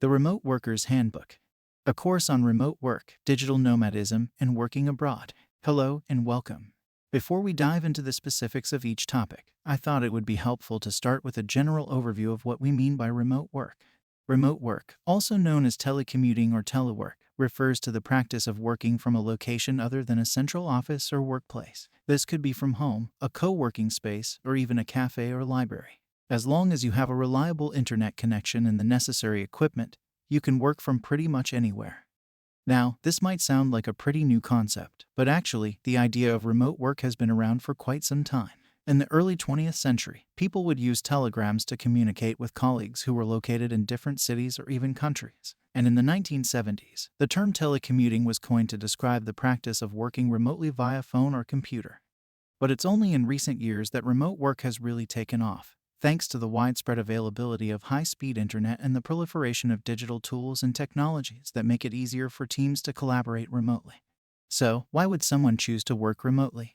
The Remote Worker's Handbook, a course on remote work, digital nomadism, and working abroad. Hello and welcome. Before we dive into the specifics of each topic, I thought it would be helpful to start with a general overview of what we mean by remote work. Remote work, also known as telecommuting or telework, refers to the practice of working from a location other than a central office or workplace. This could be from home, a co-working space, or even a cafe or library. As long as you have a reliable internet connection and the necessary equipment, you can work from pretty much anywhere. Now, this might sound like a pretty new concept, but actually, the idea of remote work has been around for quite some time. In the early 20th century, people would use telegrams to communicate with colleagues who were located in different cities or even countries. And in the 1970s, the term telecommuting was coined to describe the practice of working remotely via phone or computer. But it's only in recent years that remote work has really taken off, thanks to the widespread availability of high-speed internet and the proliferation of digital tools and technologies that make it easier for teams to collaborate remotely. So, why would someone choose to work remotely?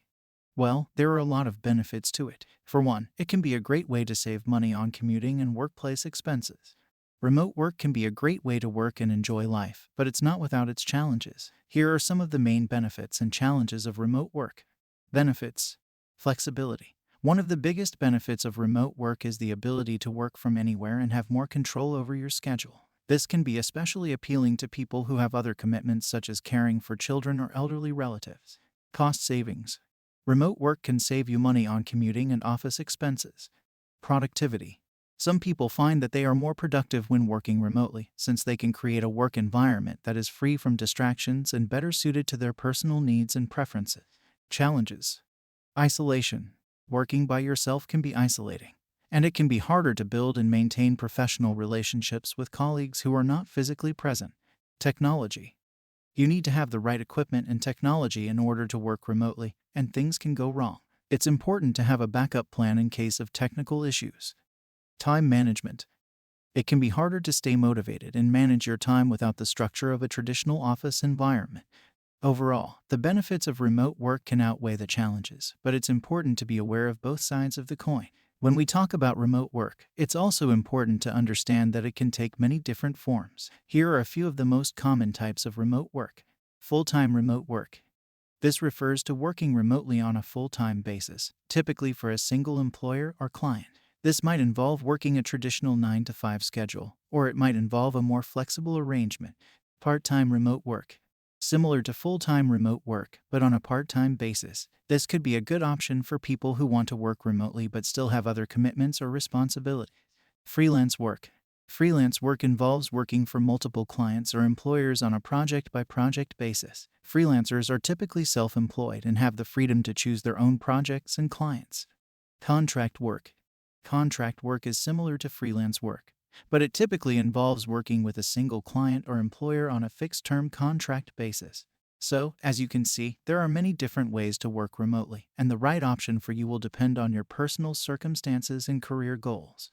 Well, there are a lot of benefits to it. For one, it can be a great way to save money on commuting and workplace expenses. Remote work can be a great way to work and enjoy life, but it's not without its challenges. Here are some of the main benefits and challenges of remote work. Benefits: flexibility. One of the biggest benefits of remote work is the ability to work from anywhere and have more control over your schedule. This can be especially appealing to people who have other commitments such as caring for children or elderly relatives. Cost savings. Remote work can save you money on commuting and office expenses. Productivity. Some people find that they are more productive when working remotely, since they can create a work environment that is free from distractions and better suited to their personal needs and preferences. Challenges. Isolation. Working by yourself can be isolating, and it can be harder to build and maintain professional relationships with colleagues who are not physically present. Technology. You need to have the right equipment and technology in order to work remotely, and things can go wrong. It's important to have a backup plan in case of technical issues. Time management. It can be harder to stay motivated and manage your time without the structure of a traditional office environment. Overall, the benefits of remote work can outweigh the challenges, but it's important to be aware of both sides of the coin. When we talk about remote work, it's also important to understand that it can take many different forms. Here are a few of the most common types of remote work. Full-time remote work. This refers to working remotely on a full-time basis, typically for a single employer or client. This might involve working a traditional 9-to-5 schedule, or it might involve a more flexible arrangement. Part-time remote work. Similar to full-time remote work, but on a part-time basis. This could be a good option for people who want to work remotely but still have other commitments or responsibilities. Freelance work. Freelance work involves working for multiple clients or employers on a project-by-project basis. Freelancers are typically self-employed and have the freedom to choose their own projects and clients. Contract work. Contract work is similar to freelance work, but it typically involves working with a single client or employer on a fixed-term contract basis. So, as you can see, there are many different ways to work remotely, and the right option for you will depend on your personal circumstances and career goals.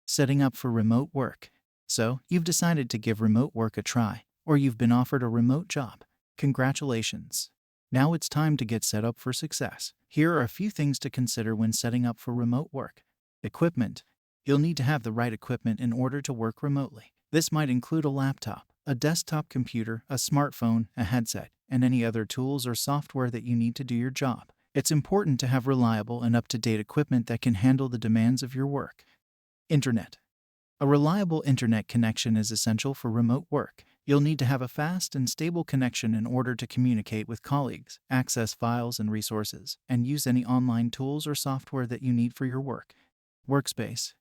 Setting up for remote work. So, you've decided to give remote work a try, or you've been offered a remote job. Congratulations! Now it's time to get set up for success. Here are a few things to consider when setting up for remote work. Equipment. You'll need to have the right equipment in order to work remotely. This might include a laptop, a desktop computer, a smartphone, a headset, and any other tools or software that you need to do your job. It's important to have reliable and up-to-date equipment that can handle the demands of your work. Internet. A reliable internet connection is essential for remote work. You'll need to have a fast and stable connection in order to communicate with colleagues, access files and resources, and use any online tools or software that you need for your work. Workspace.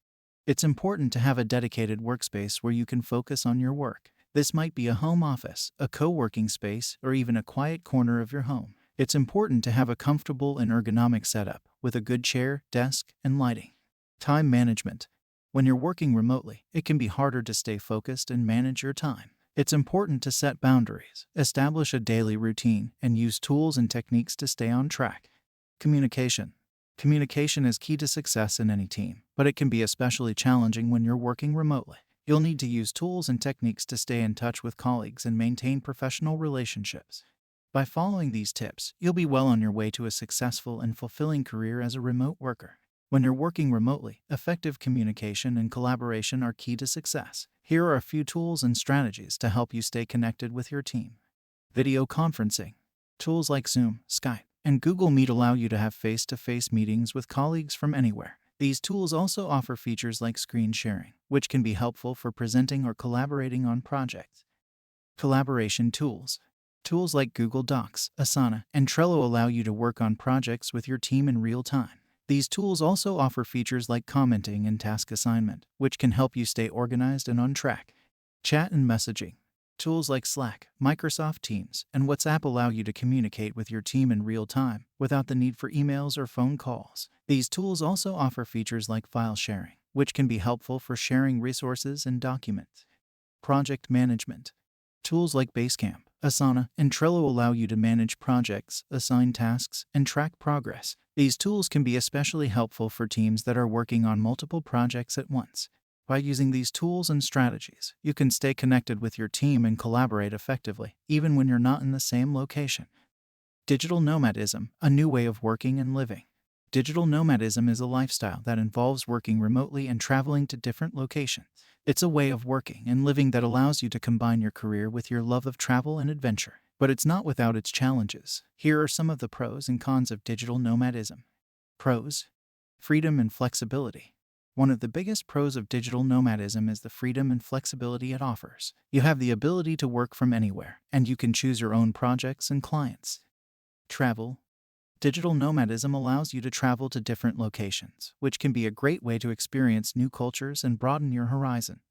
It's important to have a dedicated workspace where you can focus on your work. This might be a home office, a co-working space, or even a quiet corner of your home. It's important to have a comfortable and ergonomic setup with a good chair, desk, and lighting. Time management. When you're working remotely, it can be harder to stay focused and manage your time. It's important to set boundaries, establish a daily routine, and use tools and techniques to stay on track. Communication. Communication is key to success in any team, but it can be especially challenging when you're working remotely. You'll need to use tools and techniques to stay in touch with colleagues and maintain professional relationships. By following these tips, you'll be well on your way to a successful and fulfilling career as a remote worker. When you're working remotely, effective communication and collaboration are key to success. Here are a few tools and strategies to help you stay connected with your team. Video conferencing. Tools like Zoom, Skype, and Google Meet allow you to have face-to-face meetings with colleagues from anywhere. These tools also offer features like screen sharing, which can be helpful for presenting or collaborating on projects. Collaboration tools. Tools like Google Docs, Asana, and Trello allow you to work on projects with your team in real time. These tools also offer features like commenting and task assignment, which can help you stay organized and on track. Chat and messaging. Tools like Slack, Microsoft Teams, and WhatsApp allow you to communicate with your team in real time without the need for emails or phone calls. These tools also offer features like file sharing, which can be helpful for sharing resources and documents. Project management. Tools like Basecamp, Asana, and Trello allow you to manage projects, assign tasks, and track progress. These tools can be especially helpful for teams that are working on multiple projects at once. By using these tools and strategies, you can stay connected with your team and collaborate effectively, even when you're not in the same location. Digital nomadism, a new way of working and living. Digital nomadism is a lifestyle that involves working remotely and traveling to different locations. It's a way of working and living that allows you to combine your career with your love of travel and adventure. But it's not without its challenges. Here are some of the pros and cons of digital nomadism. Pros: freedom and flexibility. One of the biggest pros of digital nomadism is the freedom and flexibility it offers. You have the ability to work from anywhere, and you can choose your own projects and clients. Travel. Digital nomadism allows you to travel to different locations, which can be a great way to experience new cultures and broaden your horizon.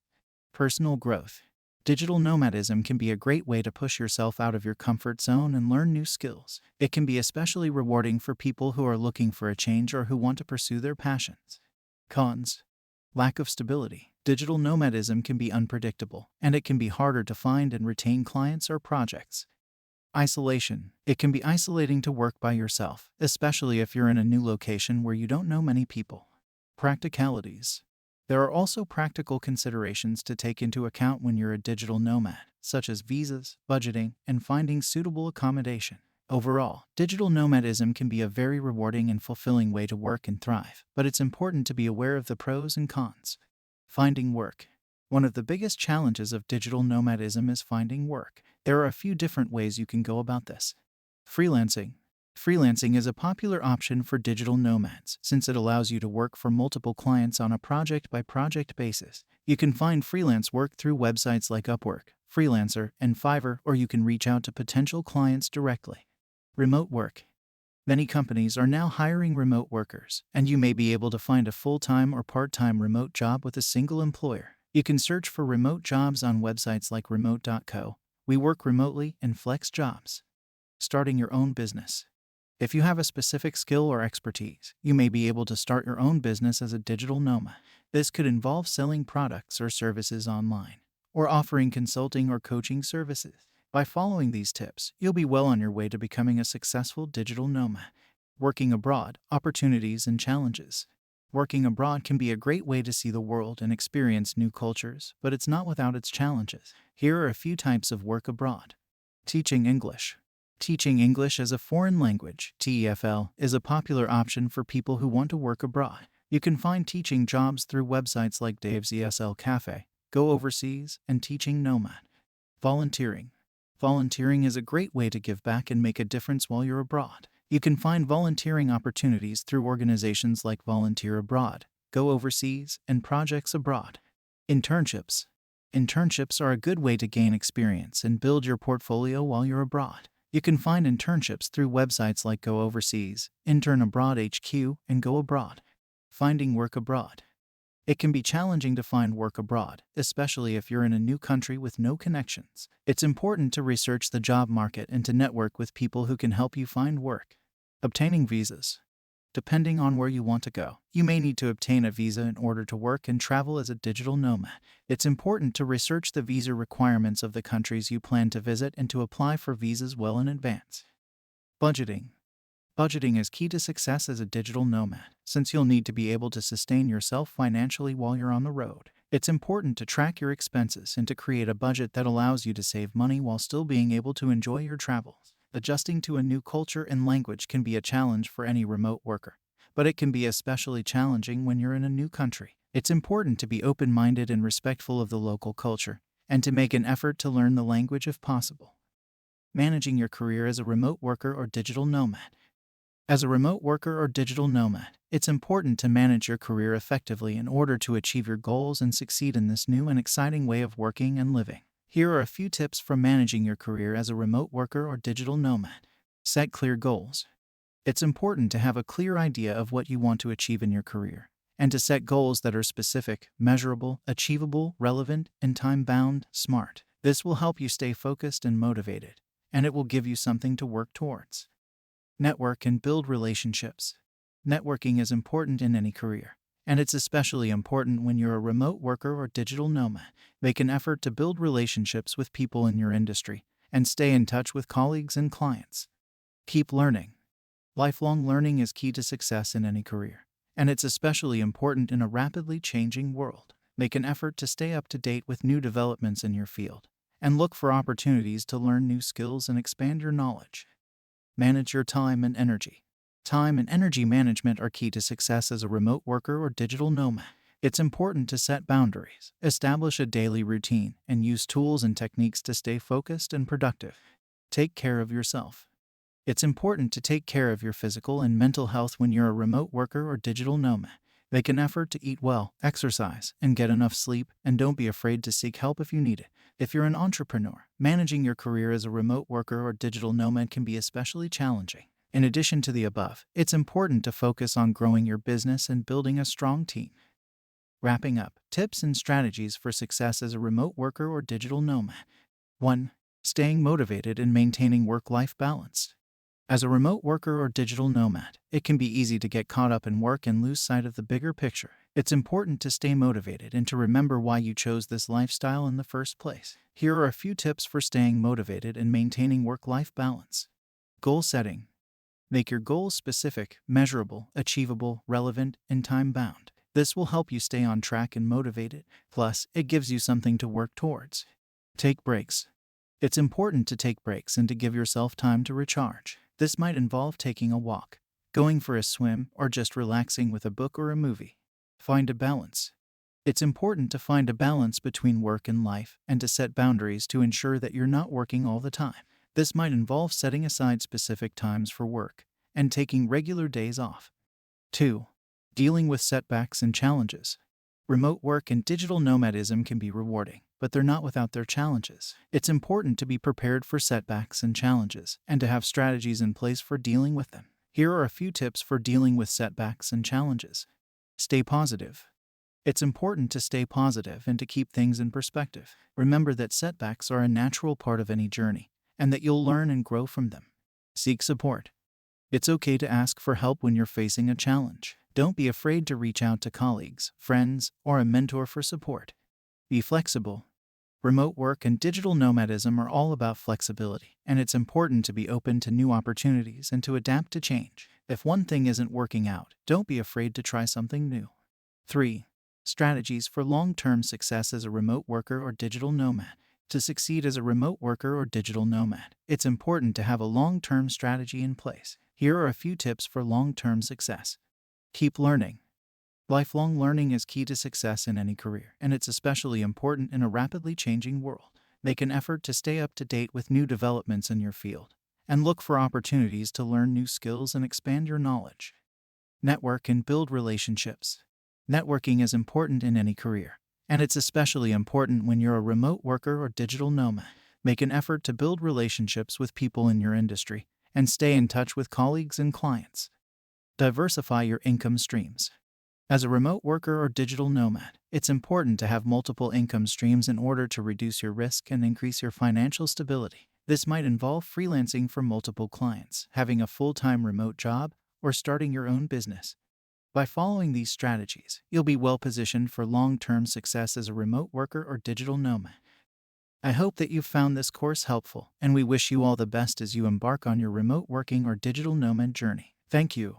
Personal growth. Digital nomadism can be a great way to push yourself out of your comfort zone and learn new skills. It can be especially rewarding for people who are looking for a change or who want to pursue their passions. Cons. Lack of stability. Digital nomadism can be unpredictable, and it can be harder to find and retain clients or projects. Isolation. It can be isolating to work by yourself, especially if you're in a new location where you don't know many people. Practicalities. There are also practical considerations to take into account when you're a digital nomad, such as visas, budgeting, and finding suitable accommodation. Overall, digital nomadism can be a very rewarding and fulfilling way to work and thrive, but it's important to be aware of the pros and cons. Finding work. One of the biggest challenges of digital nomadism is finding work. There are a few different ways you can go about this. Freelancing. Freelancing is a popular option for digital nomads since it allows you to work for multiple clients on a project-by-project basis. You can find freelance work through websites like Upwork, Freelancer, and Fiverr, or you can reach out to potential clients directly. Remote work. Many companies are now hiring remote workers, and you may be able to find a full-time or part-time remote job with a single employer. You can search for remote jobs on websites like remote.co, We Work Remotely, and Flex Jobs. Starting your own business. If you have a specific skill or expertise, you may be able to start your own business as a digital nomad. This could involve selling products or services online, or offering consulting or coaching services. By following these tips, you'll be well on your way to becoming a successful digital nomad. Working abroad, opportunities and challenges. Working abroad can be a great way to see the world and experience new cultures, but it's not without its challenges. Here are a few types of work abroad. Teaching English. Teaching English as a foreign language, TEFL, is a popular option for people who want to work abroad. You can find teaching jobs through websites like Dave's ESL Cafe, Go Overseas, and Teaching Nomad. Volunteering. Volunteering is a great way to give back and make a difference while you're abroad. You can find volunteering opportunities through organizations like Volunteer Abroad, Go Overseas, and Projects Abroad. Internships. Internships are a good way to gain experience and build your portfolio while you're abroad. You can find internships through websites like Go Overseas, Intern Abroad HQ, and Go Abroad. Finding work abroad. It can be challenging to find work abroad, especially if you're in a new country with no connections. It's important to research the job market and to network with people who can help you find work. Obtaining visas. Depending on where you want to go, you may need to obtain a visa in order to work and travel as a digital nomad. It's important to research the visa requirements of the countries you plan to visit and to apply for visas well in advance. Budgeting. Budgeting is key to success as a digital nomad, since you'll need to be able to sustain yourself financially while you're on the road. It's important to track your expenses and to create a budget that allows you to save money while still being able to enjoy your travels. Adjusting to a new culture and language can be a challenge for any remote worker, but it can be especially challenging when you're in a new country. It's important to be open-minded and respectful of the local culture, and to make an effort to learn the language if possible. Managing your career as a remote worker or digital nomad. As a remote worker or digital nomad, it's important to manage your career effectively in order to achieve your goals and succeed in this new and exciting way of working and living. Here are a few tips for managing your career as a remote worker or digital nomad. Set clear goals. It's important to have a clear idea of what you want to achieve in your career, and to set goals that are specific, measurable, achievable, relevant, and time-bound. Smart. This will help you stay focused and motivated, and it will give you something to work towards. Network and build relationships. Networking is important in any career, and it's especially important when you're a remote worker or digital nomad. Make an effort to build relationships with people in your industry, and stay in touch with colleagues and clients. Keep learning. Lifelong learning is key to success in any career, and it's especially important in a rapidly changing world. Make an effort to stay up to date with new developments in your field, and look for opportunities to learn new skills and expand your knowledge. Manage your time and energy. Time and energy management are key to success as a remote worker or digital nomad. It's important to set boundaries, establish a daily routine, and use tools and techniques to stay focused and productive. Take care of yourself. It's important to take care of your physical and mental health when you're a remote worker or digital nomad. Make an effort to eat well, exercise, and get enough sleep, and don't be afraid to seek help if you need it. If you're an entrepreneur, managing your career as a remote worker or digital nomad can be especially challenging. In addition to the above, it's important to focus on growing your business and building a strong team. Wrapping up, tips and strategies for success as a remote worker or digital nomad. 1. Staying motivated and maintaining work-life balance. As a remote worker or digital nomad, it can be easy to get caught up in work and lose sight of the bigger picture. It's important to stay motivated and to remember why you chose this lifestyle in the first place. Here are a few tips for staying motivated and maintaining work-life balance. Goal setting. Make your goals specific, measurable, achievable, relevant, and time-bound. This will help you stay on track and motivated. Plus, it gives you something to work towards. Take breaks. It's important to take breaks and to give yourself time to recharge. This might involve taking a walk, going for a swim, or just relaxing with a book or a movie. Find a balance. It's important to find a balance between work and life, and to set boundaries to ensure that you're not working all the time. This might involve setting aside specific times for work, and taking regular days off. 2. Dealing with setbacks and challenges. Remote work and digital nomadism can be rewarding, but they're not without their challenges. It's important to be prepared for setbacks and challenges, and to have strategies in place for dealing with them. Here are a few tips for dealing with setbacks and challenges. Stay positive. It's important to stay positive and to keep things in perspective. Remember that setbacks are a natural part of any journey, and that you'll learn and grow from them. Seek support. It's okay to ask for help when you're facing a challenge. Don't be afraid to reach out to colleagues, friends, or a mentor for support. Be flexible. Remote work and digital nomadism are all about flexibility, and it's important to be open to new opportunities and to adapt to change. If one thing isn't working out, don't be afraid to try something new. 3. Strategies for long-term success as a remote worker or digital nomad. To succeed as a remote worker or digital nomad, it's important to have a long-term strategy in place. Here are a few tips for long-term success. Keep learning. Lifelong learning is key to success in any career, and it's especially important in a rapidly changing world. Make an effort to stay up to date with new developments in your field, and look for opportunities to learn new skills and expand your knowledge. Network and build relationships. Networking is important in any career, and it's especially important when you're a remote worker or digital nomad. Make an effort to build relationships with people in your industry, and stay in touch with colleagues and clients. Diversify your income streams. As a remote worker or digital nomad, it's important to have multiple income streams in order to reduce your risk and increase your financial stability. This might involve freelancing for multiple clients, having a full-time remote job, or starting your own business. By following these strategies, you'll be well-positioned for long-term success as a remote worker or digital nomad. I hope that you've found this course helpful, and we wish you all the best as you embark on your remote working or digital nomad journey. Thank you.